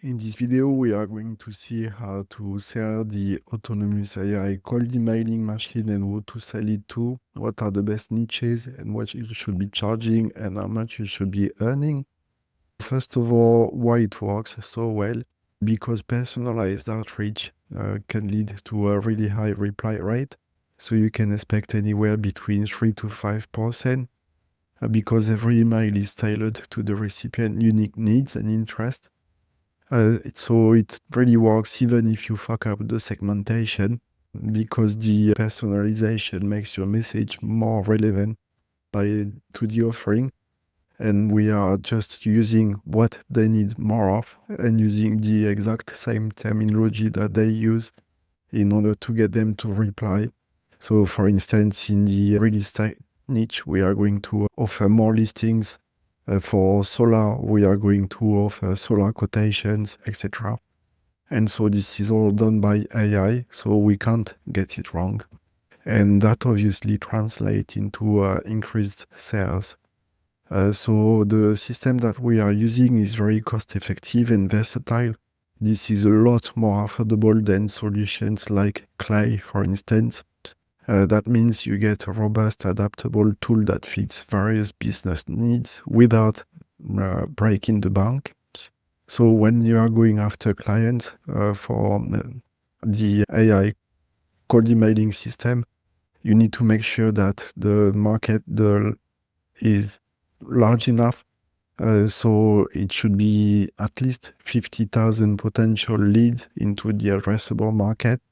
In this video, we are going to see how to sell the autonomous AI cold emailing machine and who to sell it to, what are the best niches and what you should be charging and how much you should be earning. First of all, why it works so well? Because personalized outreach can lead to a really high reply rate. So you can expect anywhere between 3 to 5% because every email is tailored to the recipient's unique needs and interests. So it really works even if you fuck up the segmentation, because the personalization makes your message more relevant to the offering. And we are just using what they need more of and using the exact same terminology that they use in order to get them to reply. So for instance, in the real estate niche, we are going to offer more listings. For solar, we are going to offer solar quotations, etc. And so this is all done by AI, so we can't get it wrong. And that obviously translates into increased sales. So the system that we are using is very cost effective and versatile. This is a lot more affordable than solutions like Clay, for instance. That means you get a robust, adaptable tool that fits various business needs without breaking the bank. So when you are going after clients for the AI cold emailing system, you need to make sure that the market is large enough. So it should be at least 50,000 potential leads into the addressable market.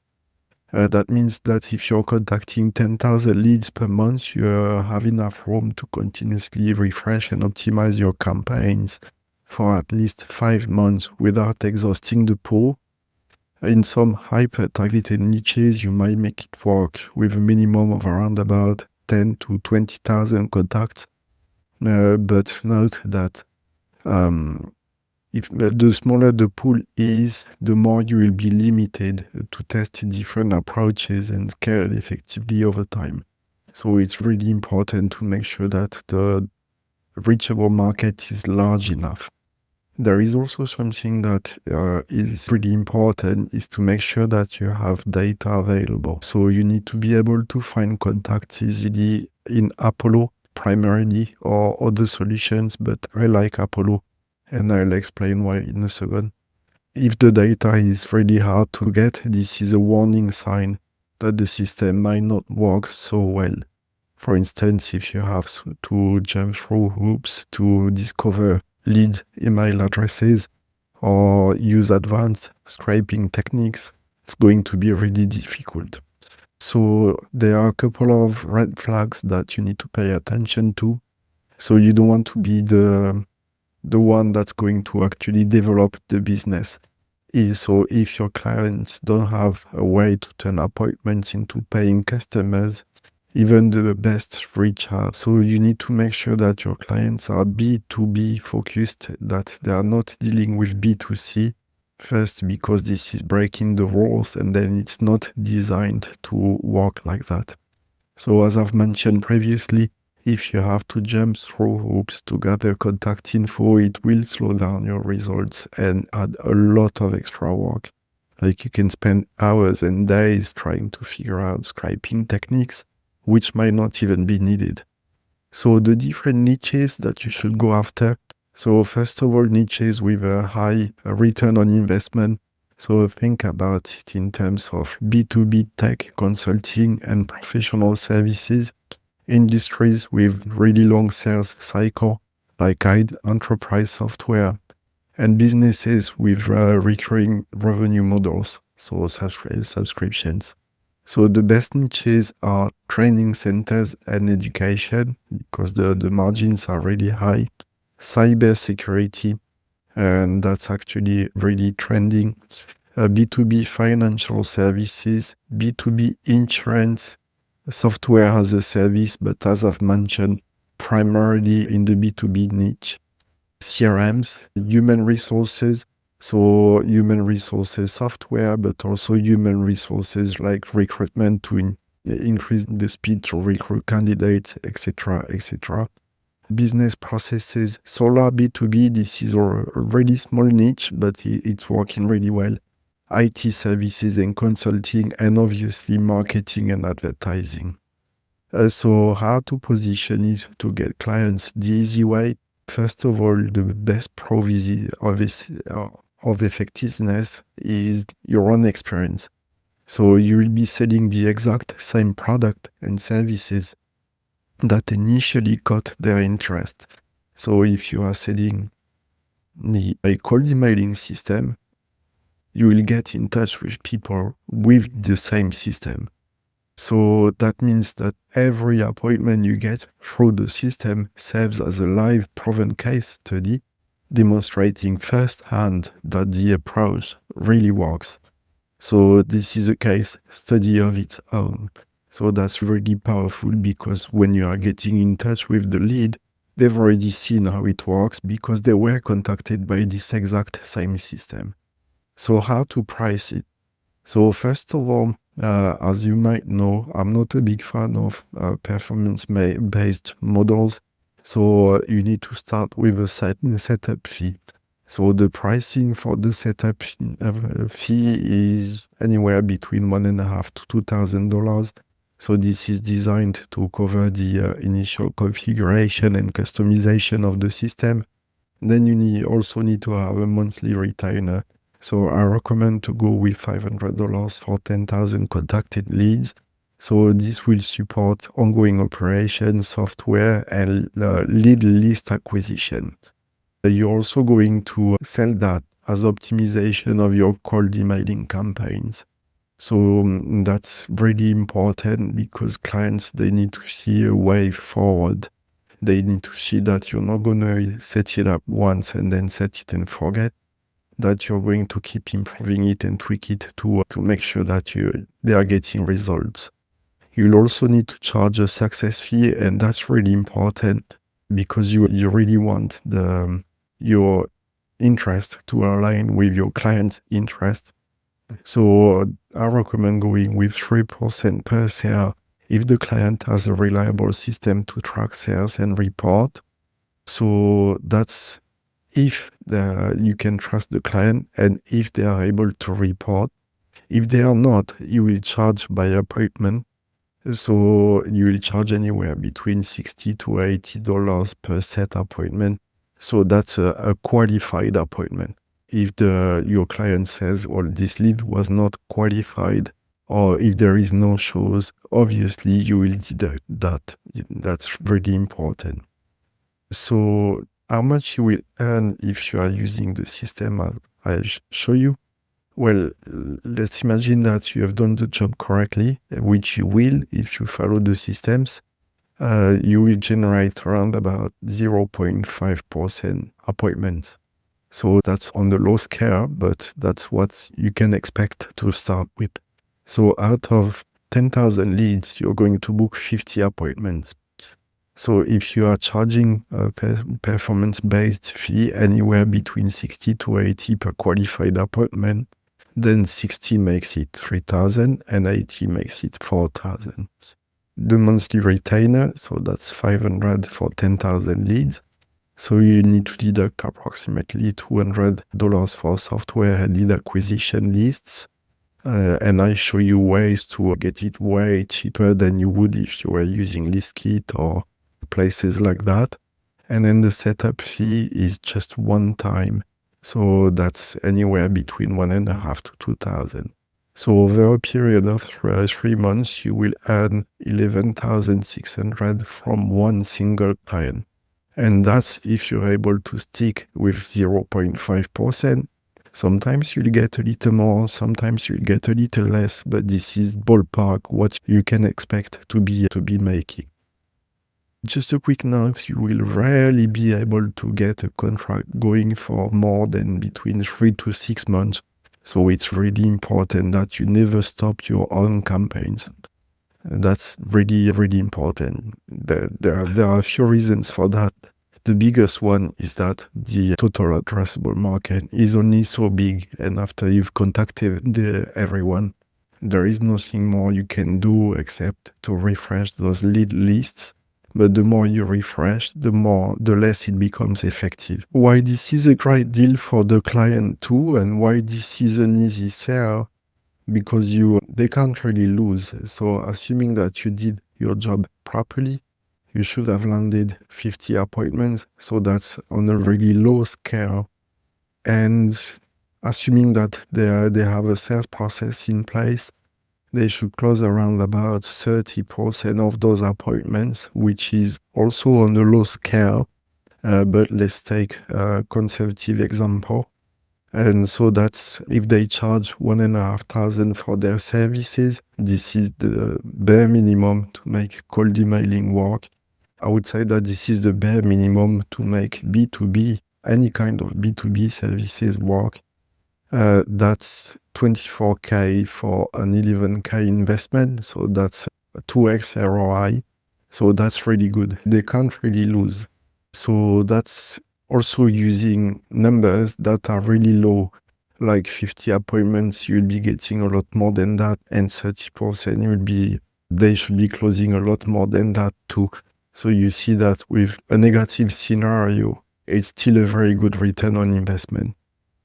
That means that if you're contacting 10,000 leads per month, you have enough room to continuously refresh and optimize your campaigns for at least 5 months without exhausting the pool. In some hyper-targeted niches, you might make it work with a minimum of around about 10 to 20,000 contacts. But note that if the smaller the pool is, the more you will be limited to test different approaches and scale effectively over time. So it's really important to make sure that the reachable market is large enough. There is also something that is really important, is to make sure that you have data available. So you need to be able to find contacts easily in Apollo primarily or other solutions, but I like Apollo and I'll explain why in a second. If the data is really hard to get, this is a warning sign that the system might not work so well. For instance, if you have to jump through hoops to discover lead email addresses or use advanced scraping techniques, it's going to be really difficult. So there are a couple of red flags that you need to pay attention to. So you don't want to be the one that's going to actually develop the business. So if your clients don't have a way to turn appointments into paying customers, even the best reach out. So you need to make sure that your clients are B2B focused, that they are not dealing with B2C. First, because this is breaking the rules, and then it's not designed to work like that. So as I've mentioned previously, if you have to jump through hoops to gather contact info, it will slow down your results and add a lot of extra work. Like you can spend hours and days trying to figure out scraping techniques, which might not even be needed. So the different niches that you should go after. So first of all, niches with a high return on investment. So think about it in terms of B2B tech, consulting, and professional services. Industries with really long sales cycle, like enterprise software, and businesses with recurring revenue models, so subscriptions. So the best niches are training centers and education, because the margins are really high. Cybersecurity, and that's actually really trending. B2B financial services, B2B insurance, software as a service, but as I've mentioned, primarily in the B2B niche. CRMs, human resources, so human resources software, but also human resources like recruitment to increase the speed to recruit candidates, etc., etc. business processes. Solar B2B, this is a really small niche, but it's working really well. IT services and consulting, and obviously marketing and advertising. So how to position it to get clients the easy way? First of all, the best provision of effectiveness is your own experience. So you will be selling the exact same product and services that initially caught their interest. So if you are selling a cold emailing system, you will get in touch with people with the same system. So that means that every appointment you get through the system serves as a live proven case study, demonstrating firsthand that the approach really works. So this is a case study of its own. So that's really powerful because when you are getting in touch with the lead, they've already seen how it works because they were contacted by this exact same system. So how to price it? So first of all, as you might know, I'm not a big fan of performance-based models. So you need to start with a setup fee. So the pricing for the setup fee is anywhere between $1,500 to $2,000. So this is designed to cover the initial configuration and customization of the system. Then you also need to have a monthly retainer. So I recommend to go with $500 for 10,000 contacted leads. So this will support ongoing operation, software, and lead list acquisition. You're also going to sell that as optimization of your cold emailing campaigns. So that's really important because clients, they need to see a way forward. They need to see that you're not going to set it up once and then set it and forget, that you're going to keep improving it and tweak it to make sure that they are getting results. You'll also need to charge a success fee, and that's really important because you really want your interest to align with your client's interest. So I recommend going with 3% per sale if the client has a reliable system to track sales and report. So that's if you can trust the client and if they are able to report. If they are not, you will charge by appointment. So you will charge anywhere between $60 to $80 per set appointment. So that's a qualified appointment. If your client says, well, this lead was not qualified, or if there is no shows, obviously you will deduct that. That's really important. So how much you will earn if you are using the system I'll show you? Well, let's imagine that you have done the job correctly, which you will if you follow the systems. You will generate around about 0.5% appointments. So that's on the low scale, but that's what you can expect to start with. So out of 10,000 leads, you're going to book 50 appointments. So if you are charging a performance-based fee anywhere between 60 to 80 per qualified appointment, then 60 makes it 3,000 and 80 makes it 4,000. The monthly retainer, so that's 500 for 10,000 leads. So you need to deduct approximately $200 for software and lead acquisition lists. And I show you ways to get it way cheaper than you would if you were using ListKit or places like that. And then the setup fee is just one time. So that's anywhere between $1,500 to $2,000. So over a period of 3 months, you will earn $11,600 from one single client. And that's if you're able to stick with 0.5%. Sometimes you'll get a little more, sometimes you'll get a little less, but this is ballpark what you can expect to be making. Just a quick note, you will rarely be able to get a contract going for more than between 3 to 6 months. So it's really important that you never stop your own campaigns. That's really, really important. There are a few reasons for that. The biggest one is that the total addressable market is only so big, and after you've contacted everyone, there is nothing more you can do except to refresh those lead lists, but the more you refresh, the less it becomes effective. Why this is a great deal for the client too, and why this is an easy sell, because they can't really lose. So assuming that you did your job properly, you should have landed 50 appointments. So that's on a really low scale. And assuming that they have a sales process in place, they should close around about 30% of those appointments, which is also on a low scale. But let's take a conservative example. And so that's if they charge $1,500 for their services, this is the bare minimum to make cold emailing work. I would say that this is the bare minimum to make B2B, any kind of B2B services work. That's 24K for an 11K investment. So that's 2x ROI. So that's really good. They can't really lose. So that's also using numbers that are really low, like 50 appointments, you'll be getting a lot more than that, and 30% they should be closing a lot more than that too. So you see that with a negative scenario, it's still a very good return on investment.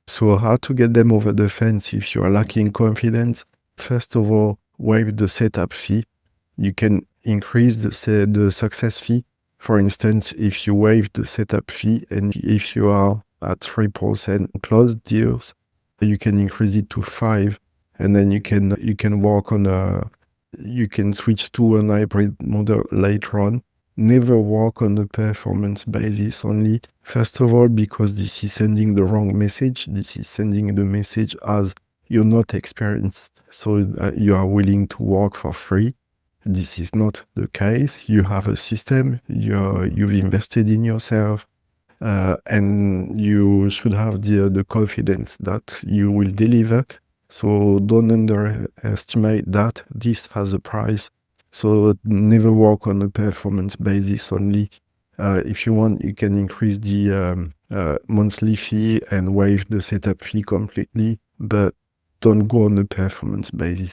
So how to get them over the fence if you are lacking confidence? First of all, waive the setup fee. You can increase the success fee. For instance, if you waive the setup fee and if you are at 3% closed deals, you can increase it to 5%, and then you can work on you can switch to an hybrid model later on. Never work on a performance basis only. First of all, because this is sending the wrong message. This is sending the message as you're not experienced, so you are willing to work for free. This is not the case. You have a system, you've invested in yourself, and you should have the confidence that you will deliver. So don't underestimate that this has a price. So never work on a performance basis only. If you want, you can increase the monthly fee and waive the setup fee completely, but don't go on a performance basis.